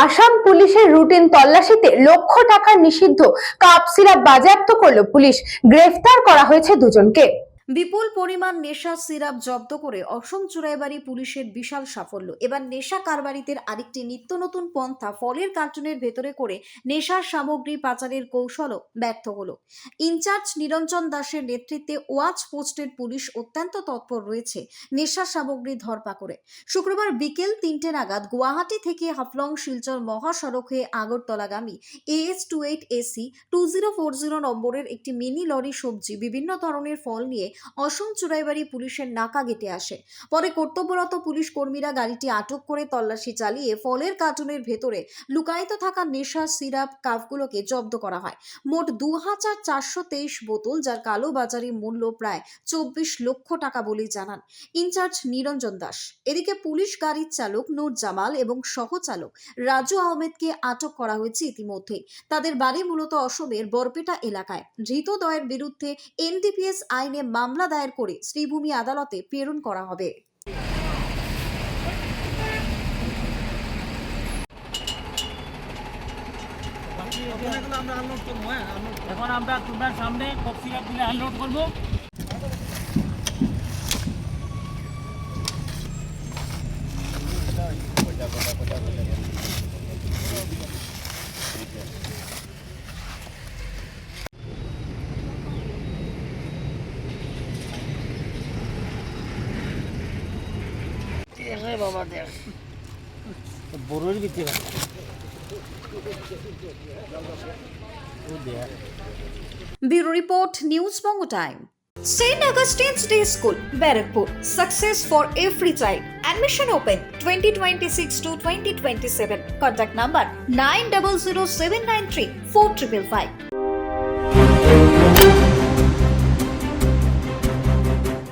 আসাম পুলিশের রুটিন তল্লাশিতে লক্ষ টাকার নিষিদ্ধ কাপ সিরাপ বাজেয়াপ্ত করল পুলিশ। গ্রেফতার করা হয়েছে দুজনকে। বিপুল পরিমাণ নেশা সিরাপ জব্দ করে অসম চুরাইবাড়ি পুলিশের বিশাল সাফল্য। এবার নেশা কারবারিদের আরেকটি নিত্য নতুন পন্থা ফলের কার্টুনের ভেতরে করে নেশার সামগ্রী পাচারের কৌশলও ব্যর্থ হলো। ইনচার্জ নিরঞ্জন দাসের নেতৃত্বে ওয়াচ পোস্টের পুলিশ অত্যন্ত তৎপর রয়েছে নেশা সামগ্রী ধরপাকড়ে। শুক্রবার বিকেল 3টে নাগাদ গুয়াহাটি থেকে হাফলং শিলচর মহাসড়ক হয়ে আগরতলাগামী AS28 AC 2040 নম্বরের একটি মিনি লরি সবজি বিভিন্ন ধরনের ফল নিয়ে অসম চুরাইবাড়ি পুলিশের নাকা গেটে আসে। পরে কর্তব্যরত পুলিশ কর্মীরা গাড়িটি আটক করে তল্লাশি চালিয়ে ফলের কার্টুনের ভেতরে লুকায়িত থাকা নেশা সিরাপ কাপগুলোকে জব্দ করা হয়। মোট 2423 বোতল, যার কালো বাজারি মূল্য প্রায় 24 লক্ষ টাকা বলে জানান ইনচার্জ নিরঞ্জন দাস। এদিকে পুলিশ গাড়ির চালক নূর জামাল এবং সহচালক রাজু আহমেদকে আটক করা হয়েছে ইতিমধ্যেই। তাদের বাড়ি মূলত অসমের বরপেটা এলাকায়। ধৃতদ্বয়ের বিরুদ্ধে NDPS আইনে মামলা দায়ের করে শ্রীভূমি আদালতে প্রেরণ করা হবে। এখন আমরা তোমার সামনে কপ সিরাপ গুলো আনলোড করবো। বাবা দেখ বড়োর ভিতরে Bureau Report, News Bongo Time. St. Augustine's Day School, Barrackpur. Success for every child. Admission open 2026 to 2027. Contact number 900793 4555.